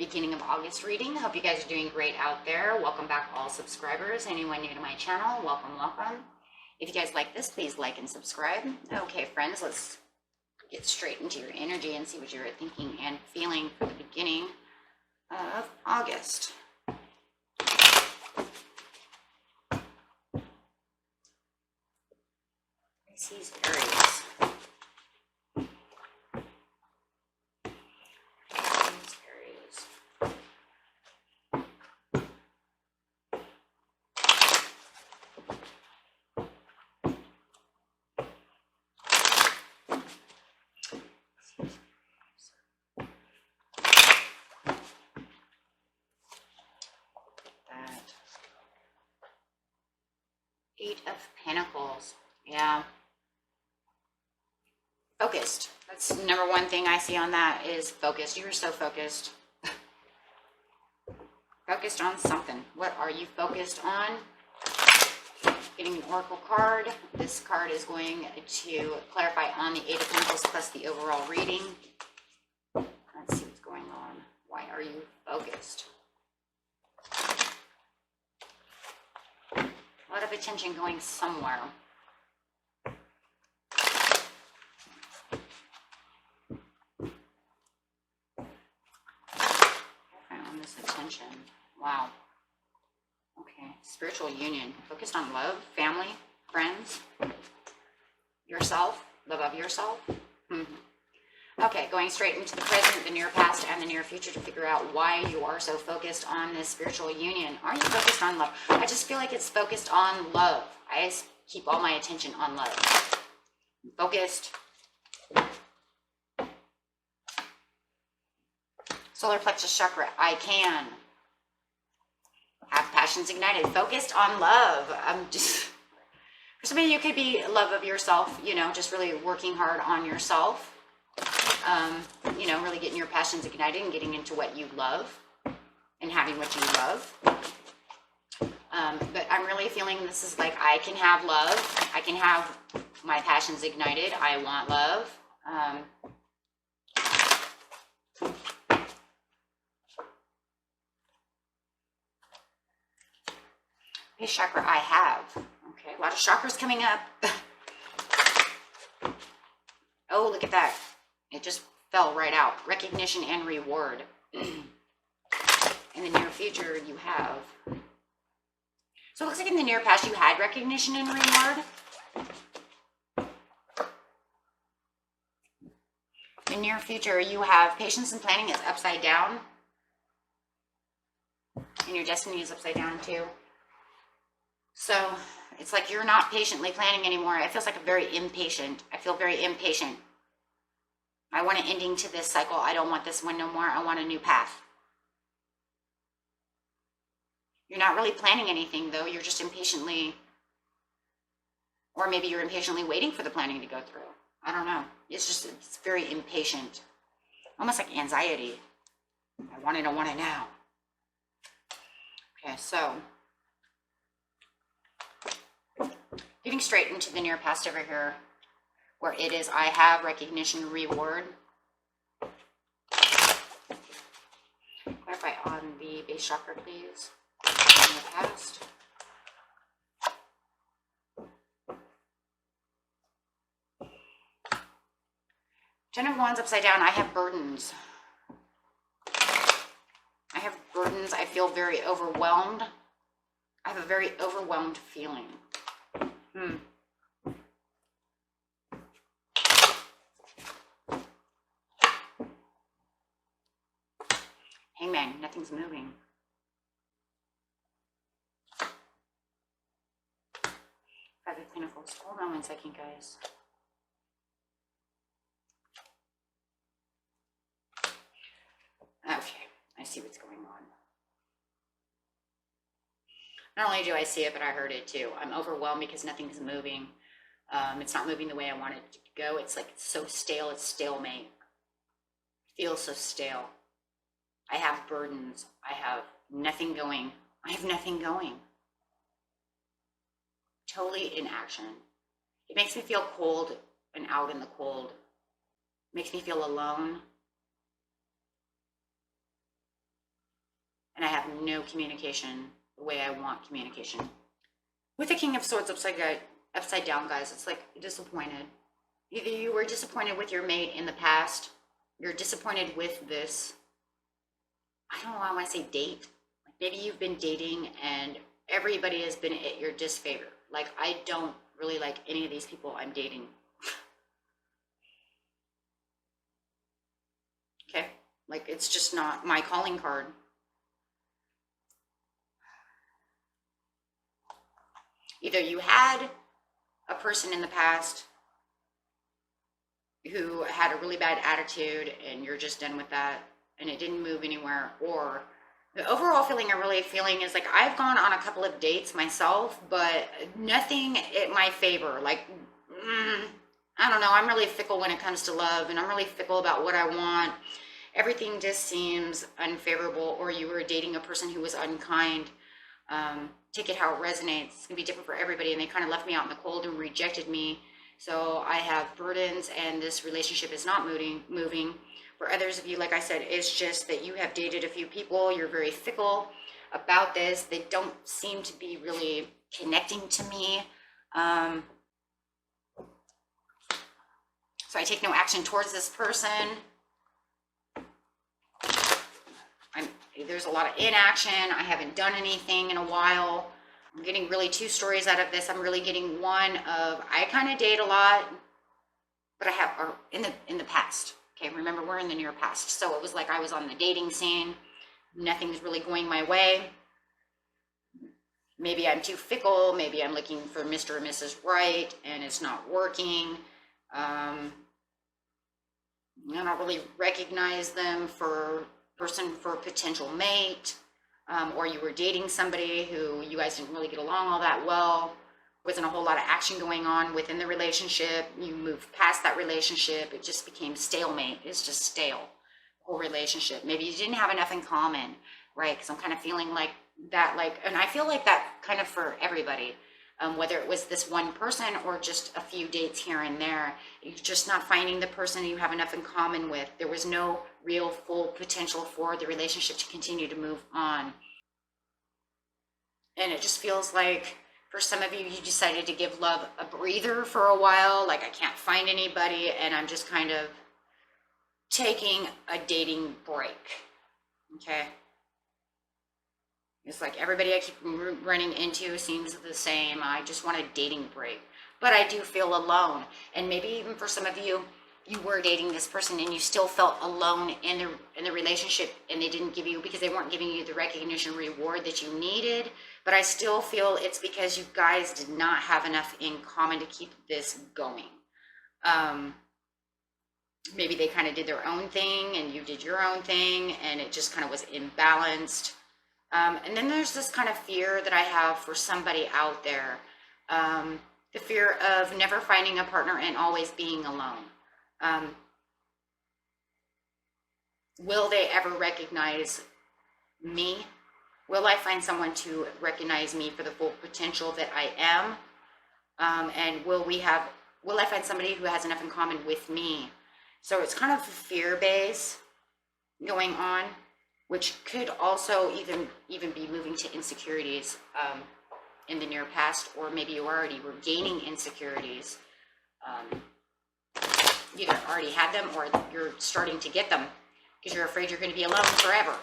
beginning of August reading. Hope you guys are doing great out there. Welcome back, all subscribers. Anyone new to my channel, welcome, welcome. If you guys like this, please like and subscribe. Okay, friends, let's get straight into your energy and see what you're thinking and feeling for the beginning of August. Pisces, Aries. Pisces, Aries. That. Eight of Pentacles. Yeah. Focused. That's the number one thing I see on that is focused. You are so focused. Focused on something. What are you focused on? Getting an oracle card. This card is going to clarify on the Eight of Pentacles plus the overall reading. Let's see what's going on. Why are you focused? A lot of attention going somewhere. This attention. Wow. Okay. Spiritual union. Focused on love, family, friends, yourself, love of yourself. Okay, going straight into the present, the near past, and the near future to figure out why you are so focused on this spiritual union. Are you focused on love? I just feel like it's focused on love. I just keep all my attention on love. Focused. Solar plexus chakra, I can have passions ignited, focused on love. I'm just, for some of you, could be love of yourself, you know, just really working hard on yourself, you know, really getting your passions ignited and getting into what you love and having what you love. But I'm really feeling this is like, I can have love. I can have my passions ignited. I want love. Base chakra, I have. Okay, a lot of chakras coming up. Oh, look at that. It just fell right out. Recognition and reward. In the near future, you have. So it looks like in the near past, you had recognition and reward. In the near future, you have patience and planning is upside down. And your destiny is upside down too. So it's like you're not patiently planning anymore. It feels like I'm very impatient. I feel very impatient. I want an ending to this cycle. I don't want this one no more. I want a new path. You're not really planning anything though. You're just impatiently, or maybe you're impatiently waiting for the planning to go through. I don't know. It's very impatient. Almost like anxiety. I want it now. Okay, so getting straight into the near past over here, where it is I have recognition, reward. Clarify on the base chakra, please. In the past. Ten of Wands upside down. I have burdens. I have burdens. I feel very overwhelmed. I have a very overwhelmed feeling. Hangman, nothing's moving. Five of Pentacles. Hold on 1 second, guys. Okay, I see what's going on. Not only do I see it, but I heard it too. I'm overwhelmed because nothing's moving. It's not moving the way I want it to go. It's like it's so stale. It's stalemate. It feels so stale. I have burdens. I have nothing going. I have nothing going. Totally in action. It makes me feel cold and out in the cold. It makes me feel alone. and I have no communication the way I want communication. With the King of Swords upside down, guys, it's like disappointed. Either you were disappointed with your mate in the past, you're disappointed with this, I don't know, I want to say date. Like maybe you've been dating and everybody has been at your disfavor. Like I don't really like any of these people I'm dating. Okay, like it's just not my calling card. Either you had a person in the past who had a really bad attitude and you're just done with that and it didn't move anywhere, or the overall feeling I'm really feeling is like I've gone on a couple of dates myself, but nothing in my favor. Like, I don't know, I'm really fickle when it comes to love, and I'm really fickle about what I want. Everything just seems unfavorable, or you were dating a person who was unkind. Take it how it resonates. It's gonna be different for everybody, and they kind of left me out in the cold and rejected me. So I have burdens, and this relationship is not moving. For others of you, like I said, it's just that you have dated a few people. You're very fickle about this. They don't seem to be really connecting to me. So I take no action towards this person. There's a lot of inaction. I haven't done anything in a while. I'm getting really two stories out of this. I'm really getting one of, I kind of date a lot, but I have, or in the past. Okay, remember we're in the near past. So it was like I was on the dating scene. Nothing's really going my way. Maybe I'm too fickle. Maybe I'm looking for Mr. or Mrs. Right and it's not working. I don't really recognize them for person for potential mate, or you were dating somebody who you guys didn't really get along all that well. Wasn't a whole lot of action going on within the relationship. You moved past that relationship. It just became stalemate. It's just stale, whole relationship. Maybe you didn't have enough in common, right? Because I'm kind of feeling like that, and I feel like that kind of for everybody, whether it was this one person or just a few dates here and there. You're just not finding the person you have enough in common with. There was no real full potential for the relationship to continue to move on. And it just feels like for some of you, you decided to give love a breather for a while. Like I can't find anybody and I'm just kind of taking a dating break. Okay. It's like everybody I keep running into seems the same. I just want a dating break. But I do feel alone. And maybe even for some of you, you were dating this person and you still felt alone in the relationship, and they didn't give you, because they weren't giving you the recognition reward that you needed. But I still feel it's because you guys did not have enough in common to keep this going. Maybe they kind of did their own thing and you did your own thing, and it just kind of was imbalanced. And then there's this kind of fear that I have for somebody out there. The fear of never finding a partner and always being alone. Will they ever recognize me? Will I find someone to recognize me for the full potential that I am? And will I find somebody who has enough in common with me? So it's kind of a fear base going on, which could also even be moving to insecurities in the near past, or maybe you already were gaining insecurities. You either already had them or you're starting to get them because you're afraid you're going to be alone forever.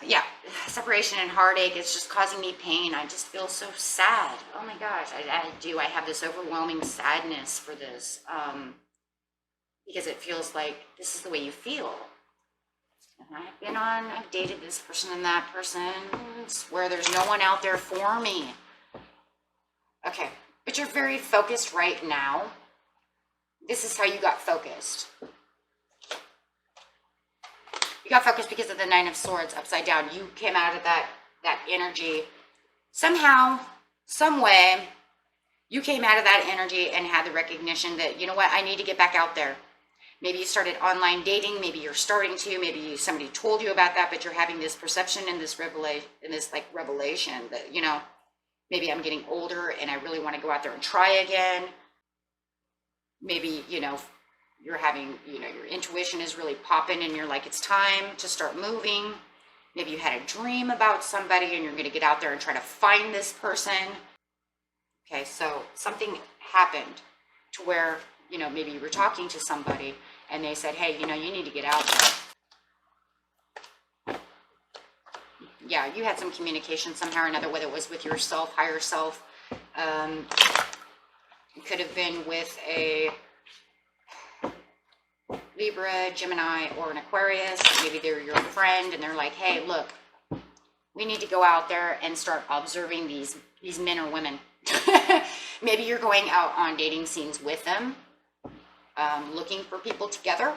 Yeah, separation and heartache is just causing me pain. I just feel so sad. Oh my gosh, I do. I have this overwhelming sadness for this because it feels like this is the way you feel. And I've dated this person and that person. It's where there's no one out there for me. Okay, but you're very focused right now. This is how you got focused. You got focused because of the Nine of Swords upside down. You came out of that energy. Somehow, some way, you came out of that energy and had the recognition that, you know what, I need to get back out there. Maybe you started online dating. Maybe you're starting to. Maybe somebody told you about that, but you're having this perception and this revelation that, you know, maybe I'm getting older and I really want to go out there and try again. Maybe, you know, you're having, you know, your intuition is really popping and you're like, it's time to start moving. Maybe you had a dream about somebody and you're going to get out there and try to find this person. Okay, so something happened to where, you know, maybe you were talking to somebody and they said, hey, you know, you need to get out there. Yeah, you had some communication somehow or another, whether it was with yourself, higher self. It could have been with a Libra, Gemini, or an Aquarius. Maybe they're your friend and they're like, hey, look, we need to go out there and start observing these men or women. Maybe you're going out on dating scenes with them, looking for people together.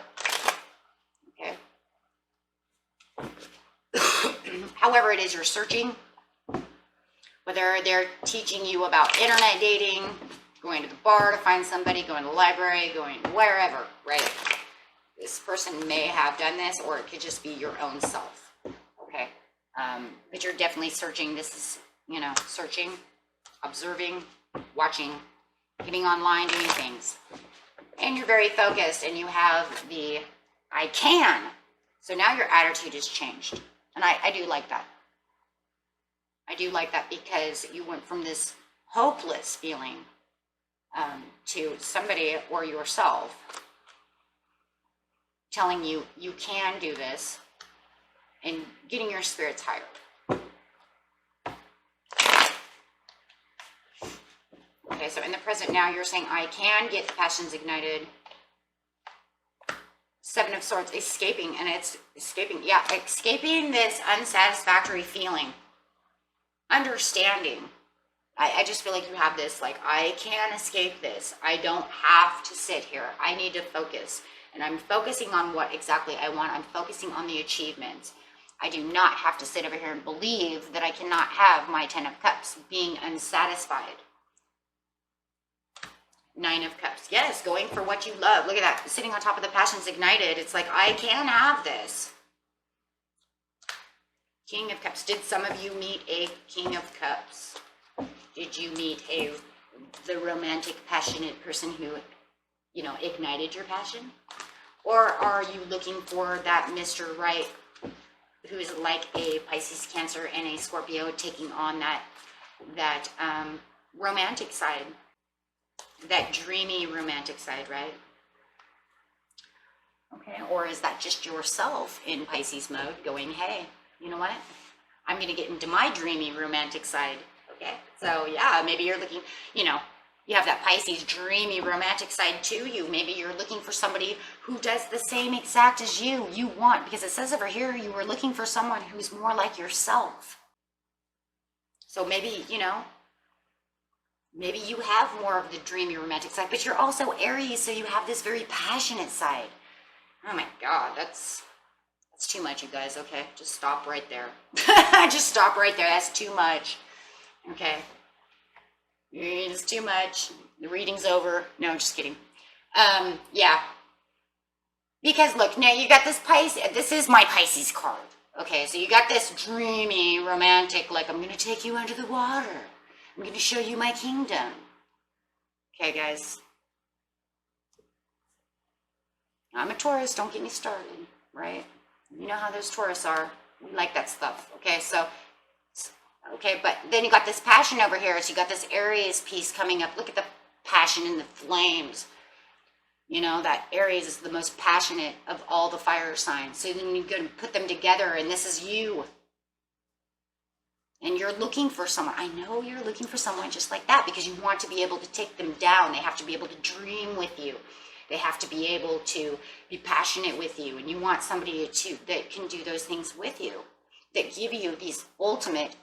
Okay. However it is you're searching, whether they're teaching you about internet dating, going to the bar to find somebody, going to the library, going wherever, right? This person may have done this, or it could just be your own self, okay? But you're definitely searching. This is, you know, searching, observing, watching, getting online, doing things. And you're very focused, and you have the I can. So now your attitude has changed. And I do like that. I do like that because you went from this hopeless feeling to somebody or yourself telling you you can do this and getting your spirits higher. Okay, so in the present now, you're saying, I can get the passions ignited. Seven of Swords, escaping, and it's escaping, yeah, escaping this unsatisfactory feeling. Understanding. I just feel like you have this, like, I can escape this. I don't have to sit here. I need to focus. And I'm focusing on what exactly I want. I'm focusing on the achievements. I do not have to sit over here and believe that I cannot have my 10 of Cups, being unsatisfied. 9 of Cups. Yes, going for what you love. Look at that. Sitting on top of the passions ignited. It's like, I can have this. King of Cups. Did some of you meet a King of Cups? Did you meet the romantic, passionate person who, you know, ignited your passion? Or are you looking for that Mr. Right who is like a Pisces, Cancer, and a Scorpio, taking on that romantic side, that dreamy romantic side, right? Okay, or is that just yourself in Pisces mode going, hey, you know what? I'm going to get into my dreamy romantic side. Okay, so yeah, maybe you're looking, you know, you have that Pisces dreamy romantic side to you. Maybe you're looking for somebody who does the same exact as you want, because it says over here you were looking for someone who's more like yourself. So maybe, you know, maybe you have more of the dreamy romantic side, but you're also Aries, so you have this very passionate side. Oh my God, that's too much, you guys. Okay, just stop right there. Just stop right there. That's too much. Okay. It's too much. The reading's over. No, just kidding. Yeah. Because look, now you got this Pisces. This is my Pisces card. Okay, so you got this dreamy, romantic, like, I'm going to take you under the water. I'm going to show you my kingdom. Okay, guys. I'm a Taurus. Don't get me started, right? You know how those Taurus are. We like that stuff. Okay, so, okay, but then you got this passion over here. So you got this Aries piece coming up. Look at the passion and the flames. You know, that Aries is the most passionate of all the fire signs. So then you're going to put them together, and this is you. And you're looking for someone. I know you're looking for someone just like that, because you want to be able to take them down. They have to be able to dream with you. They have to be able to be passionate with you. And you want somebody that can do those things with you, that give you these ultimate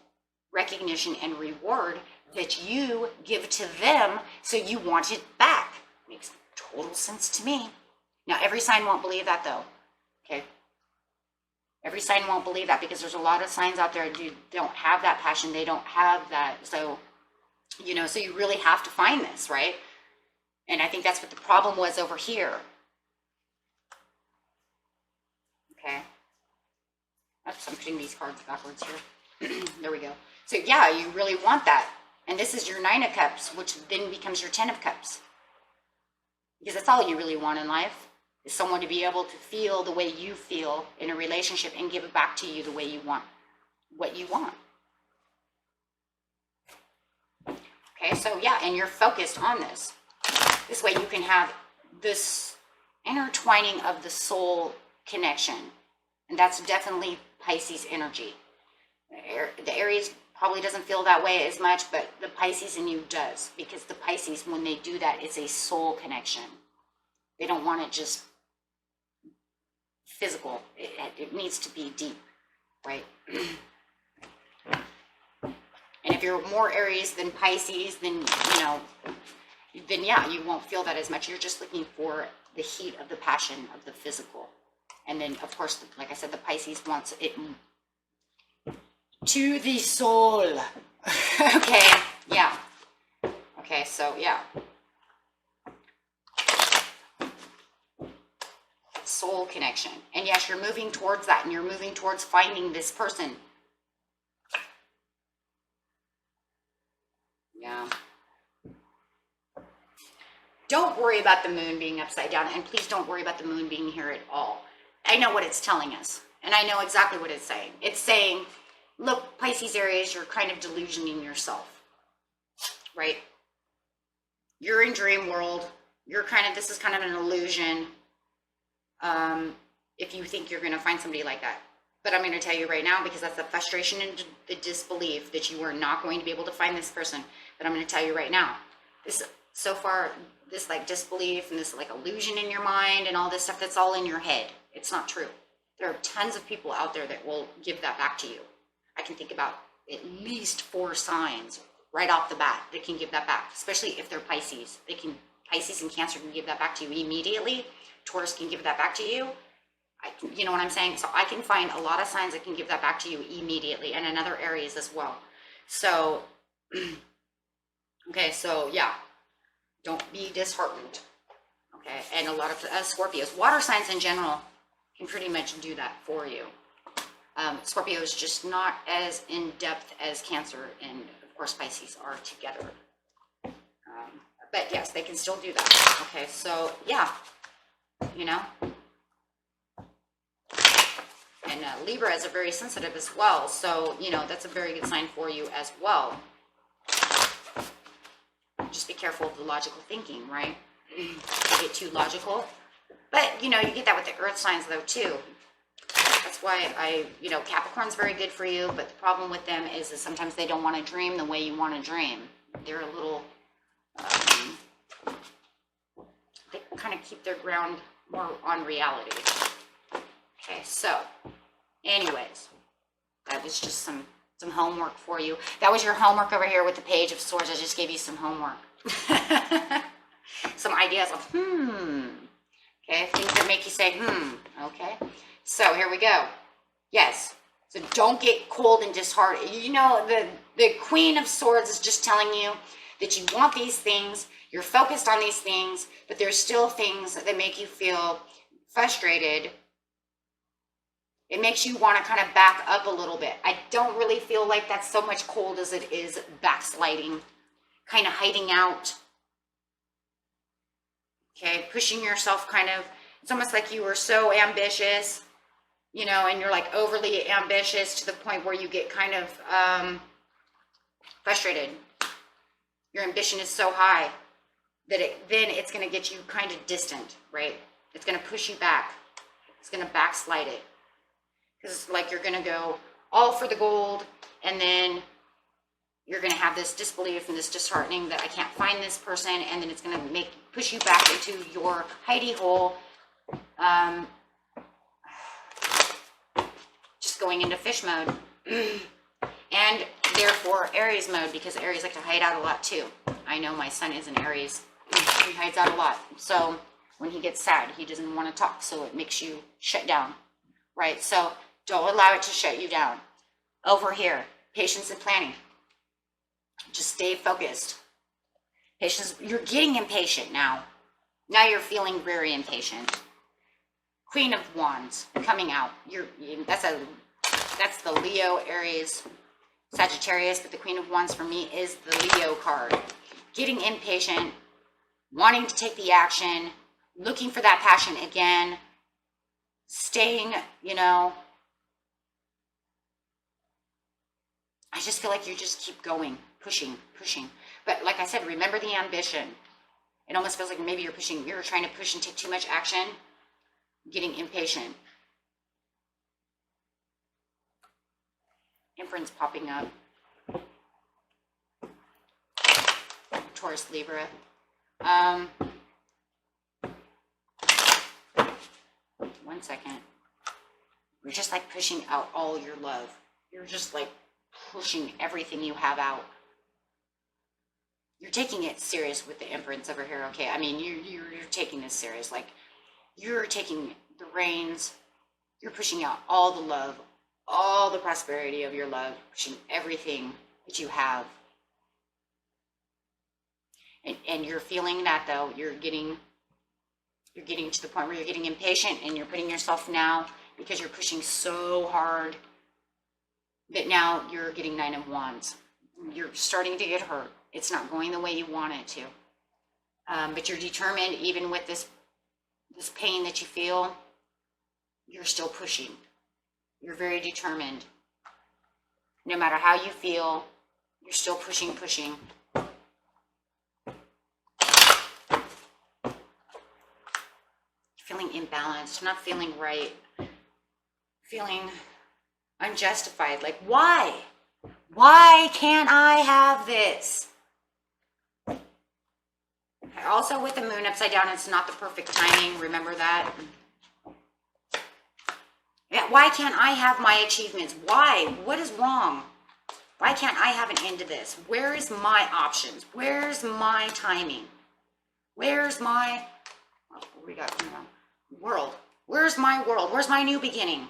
recognition and reward that you give to them, so you want it back. Makes total sense to me. Now, every sign won't believe that, though. Okay? Every sign won't believe that, because there's a lot of signs out there who don't have that passion. They don't have that. So, you know, so you really have to find this, right? And I think that's what the problem was over here. Okay. Oops, I'm putting these cards backwards here. There we go. So yeah, you really want that. And this is your 9 of Cups, which then becomes your 10 of Cups. because that's all you really want in life, is someone to be able to feel the way you feel in a relationship and give it back to you the way you want, what you want. Okay, so yeah, and you're focused on this. This way you can have this intertwining of the soul connection. And that's definitely Pisces energy. The Aries probably doesn't feel that way as much, but the Pisces in you does. Because the Pisces, when they do that, it's a soul connection. They don't want it just physical. It needs to be deep, right? And if you're more Aries than Pisces, then, then yeah, you won't feel that as much. You're just looking for the heat of the passion of the physical. And then, of course, like I said, the Pisces wants it to the soul. Okay, yeah. Okay, so yeah. Soul connection. And yes, you're moving towards that, and you're moving towards finding this person. Yeah. Don't worry about the moon being upside down, and please don't worry about the moon being here at all. I know what it's telling us, and I know exactly what it's saying. It's saying, look, Pisces, Aries, you're kind of delusioning yourself, right? You're in dream world. This is kind of an illusion. If you think you're going to find somebody like that. But I'm going to tell you right now, because that's the frustration and the disbelief that you are not going to be able to find this person. But I'm going to tell you right now, this like disbelief and this like illusion in your mind and all this stuff, that's all in your head. It's not true. There are tons of people out there that will give that back to you. I can think about at least 4 signs right off the bat that can give that back, especially if they're Pisces. Pisces and Cancer can give that back to you immediately. Taurus can give that back to you. You know what I'm saying? So I can find a lot of signs that can give that back to you immediately, and another Aries as well. So, okay, so yeah, don't be disheartened. Okay, and a lot of Scorpios, water signs in general, can pretty much do that for you. Scorpio is just not as in depth as Cancer and of course Pisces are together. But yes, they can still do that. Okay, so yeah, and Libra is very sensitive as well, so that's a very good sign for you as well. Just be careful of the logical thinking, right? You get too logical, but you get that with the earth signs though too. That's why Capricorn's very good for you, but the problem with them is that sometimes they don't want to dream the way you want to dream. They're a little they kind of keep their ground more on reality. Okay, so anyways, that was just some homework for you. That was your homework over here with the Page of Swords. I just gave you some homework. Some ideas of okay, things that make you say okay. So here we go. Yes, so don't get cold and disheartened. The Queen of Swords is just telling you that you want these things, you're focused on these things, but there's still things that make you feel frustrated. It makes you want to kind of back up a little bit. I don't really feel like that's so much cold as it is backsliding, kind of hiding out. Okay, pushing yourself kind of, it's almost like you were so ambitious, and you're like overly ambitious to the point where you get kind of frustrated. Your ambition is so high that then it's going to get you kind of distant, right? It's going to push you back. It's going to backslide it. Because like you're going to go all for the gold, and then you're going to have this disbelief and this disheartening that I can't find this person, and then it's going to push you back into your hidey hole, just going into fish mode, and therefore Aries mode, because Aries like to hide out a lot too. I know my son is an Aries. He hides out a lot. So when he gets sad, he doesn't want to talk, so it makes you shut down, right? So don't allow it to shut you down. Over here, patience and planning. Just stay focused. Patience, you're getting impatient now. Now you're feeling very impatient. Queen of Wands coming out. That's the Leo, Aries, Sagittarius, but the Queen of Wands for me is the Leo card. Getting impatient, wanting to take the action, looking for that passion again, staying, you know, I just feel like you just keep going, pushing. But like I said, remember the ambition. It almost feels like maybe you're trying to push and take too much action, getting impatient. Inference popping up. Taurus, Libra. 1 second. You're just like pushing out all your love. You're just like pushing everything you have out. You're taking it serious with the Empress over here, okay? I mean, you're taking this serious. Like, you're taking the reins. You're pushing out all the love, all the prosperity of your love, pushing everything that you have. And you're feeling that, though. You're getting to the point where you're getting impatient, and you're putting yourself now, because you're pushing so hard, that now you're getting 9 of Wands. You're starting to get hurt. It's not going the way you want it to. But you're determined, even with this pain that you feel, you're still pushing. You're very determined. No matter how you feel, you're still pushing. Feeling imbalanced, not feeling right, feeling unjustified. Like, why? Why can't I have this? Also, with the moon upside down, it's not the perfect timing. Remember that. Yeah, why can't I have my achievements? Why? What is wrong? Why can't I have an end to this? Where is my options? Where's my timing? Where's my, what we got going on? World. Where's my world? Where's my new beginning?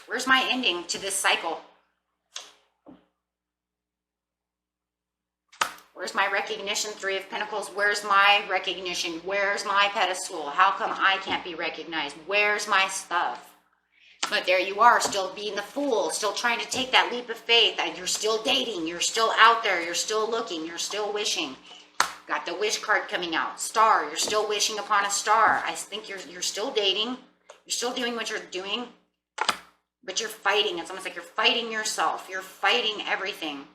Where's my ending to this cycle? Where's my recognition? 3 of Pentacles. Where's my recognition? Where's my pedestal? How come I can't be recognized? Where's my stuff? But there you are, still being the fool, still trying to take that leap of faith. You're still dating. You're still out there. You're still looking. You're still wishing. Got the wish card coming out. Star. You're still wishing upon a star. I think you're still dating. You're still doing what you're doing. But you're fighting. It's almost like you're fighting yourself. You're fighting everything.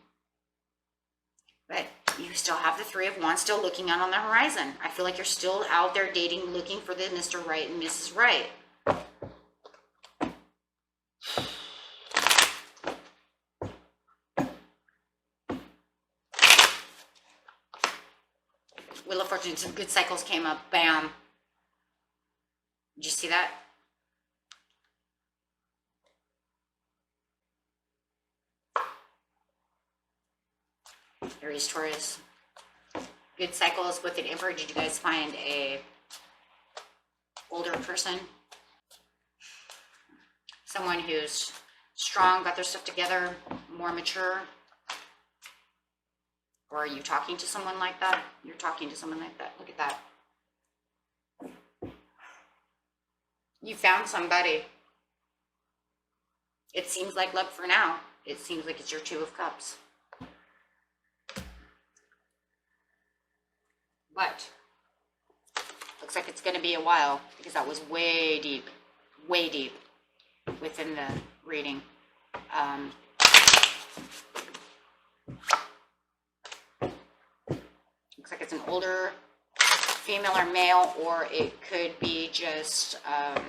But you still have the 3 of Wands still looking out on the horizon. I feel like you're still out there dating, looking for the Mr. Right and Mrs. Right. Wheel of Fortune, some good cycles came up. Bam. Did you see that? Aries, Taurus. Good cycles with an Emperor. Did you guys find a older person? Someone who's strong, got their stuff together, more mature? Or are you talking to someone like that? You're talking to someone like that. Look at that. You found somebody. It seems like love for now. It seems like it's your 2 of Cups. But looks like it's going to be a while, because that was way deep within the reading. Looks like it's an older female or male, or it could be just a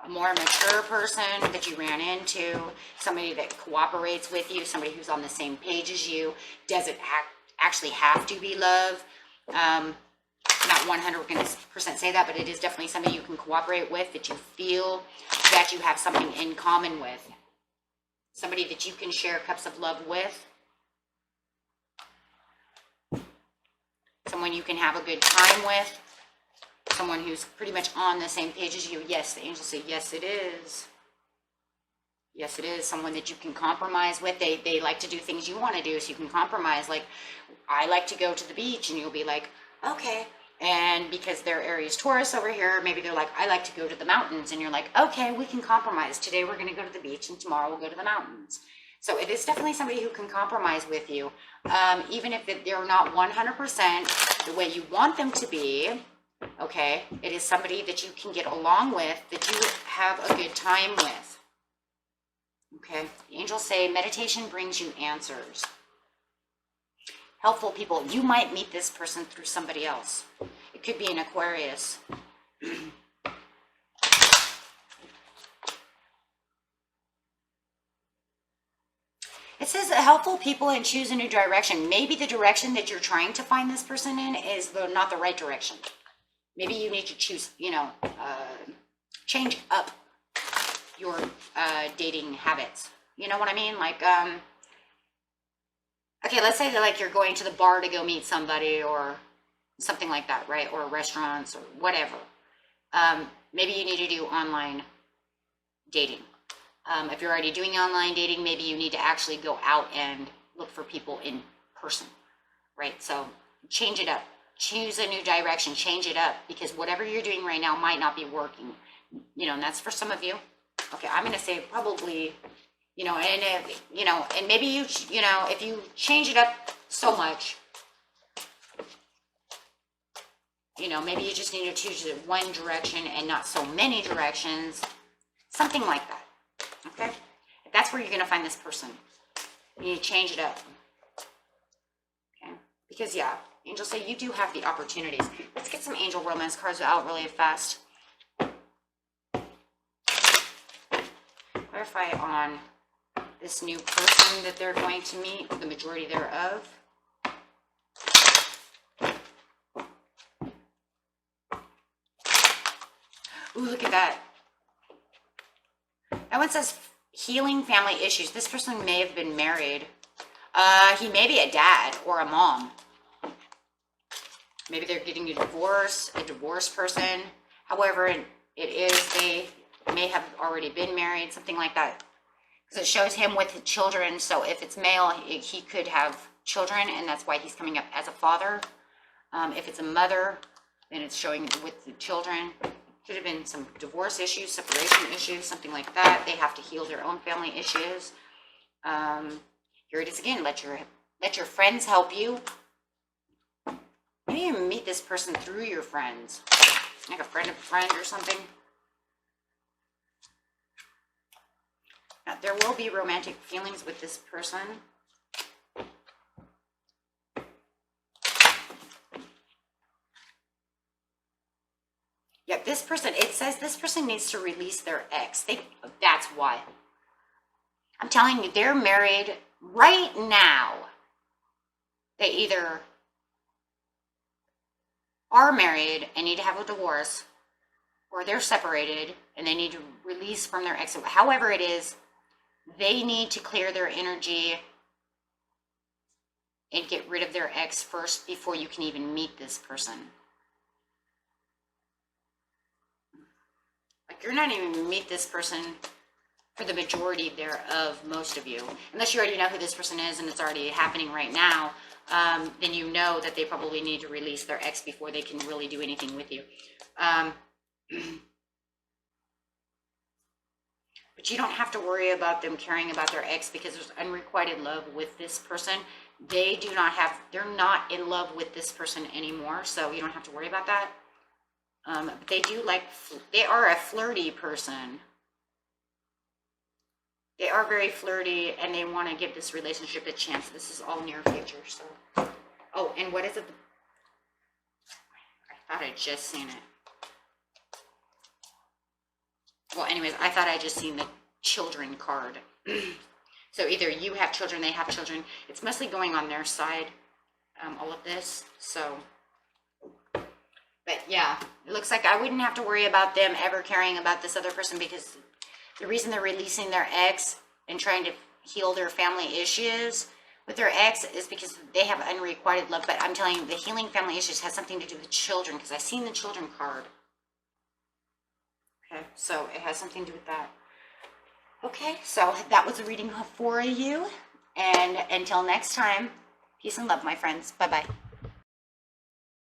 more mature person that you ran into, somebody that cooperates with you, somebody who's on the same page as you. Doesn't actually have to be love. Not 100% say that, but it is definitely somebody you can cooperate with, that you feel that you have something in common with. Somebody that you can share cups of love with. Someone you can have a good time with. Someone who's pretty much on the same page as you. Yes, the angels say, yes, it is. Yes, it is. Someone that you can compromise with. They like to do things you want to do, so you can compromise. Like, I like to go to the beach, and you'll be like, okay, And because they're Aries Taurus over here, maybe they're like, I like to go to the mountains. And you're like, okay, we can compromise. Today we're going to go to the beach and tomorrow we'll go to the mountains. So it is definitely somebody who can compromise with you. Even if they're not 100% the way you want them to be, okay? It is somebody that you can get along with, that you have a good time with. Okay? The angels say meditation brings you answers. Helpful people. You might meet this person through somebody else. It could be an Aquarius. It says helpful people and choose a new direction. Maybe the direction that you're trying to find this person in is not the right direction. Maybe you need to choose, change up your dating habits. You know what I mean? Like, okay, let's say that like you're going to the bar to go meet somebody or something like that, right? Or restaurants or whatever. Maybe you need to do online dating. If you're already doing online dating, maybe you need to actually go out and look for people in person, right? So change it up. Choose a new direction. Change it up, because whatever you're doing right now might not be working. And that's for some of you. Okay, I'm going to say probably, and maybe if you change it up so much, maybe you just need to choose one direction and not so many directions, something like that. Okay, that's where you're going to find this person. You need to change it up. Okay, because angels say you do have the opportunities. Let's get some angel romance cards out really fast. Clarify on this new person that they're going to meet, the majority thereof. Ooh, look at that. That one says healing family issues. This person may have been married. He may be a dad or a mom. Maybe they're getting a divorced person. However, they may have already been married, something like that. Because it shows him with children. So if it's male, he could have children, and that's why he's coming up as a father. If it's a mother, then it's showing with the children. Could have been some divorce issues, separation issues, something like that. They have to heal their own family issues. Here it is again. Let your friends help you. Maybe you meet this person through your friends, like a friend of a friend or something. Now, there will be romantic feelings with this person. Yeah, this person, it says this person needs to release their ex. That's why. I'm telling you, they're married right now. They either are married and need to have a divorce, or they're separated and they need to release from their ex. However it is, they need to clear their energy and get rid of their ex first before you can even meet this person. Like, you're not even going to meet this person for the majority thereof, most of you. Unless you already know who this person is and it's already happening right now, then you know that they probably need to release their ex before they can really do anything with you. But you don't have to worry about them caring about their ex, because there's unrequited love with this person. They're not in love with this person anymore, so you don't have to worry about that. But they are a flirty person. They are very flirty, and they want to give this relationship a chance. This is all near future. So, oh, and what is it? I thought I'd just seen it. Well, anyways, I thought I just seen the children card. So either you have children, they have children. It's mostly going on their side, all of this. So, but yeah, it looks like I wouldn't have to worry about them ever caring about this other person, because the reason they're releasing their ex and trying to heal their family issues with their ex is because they have unrequited love. But I'm telling you, the healing family issues has something to do with children, because I've seen the children card. Okay, so it has something to do with that. Okay, so that was a reading for you. And until next time, peace and love, my friends. Bye-bye.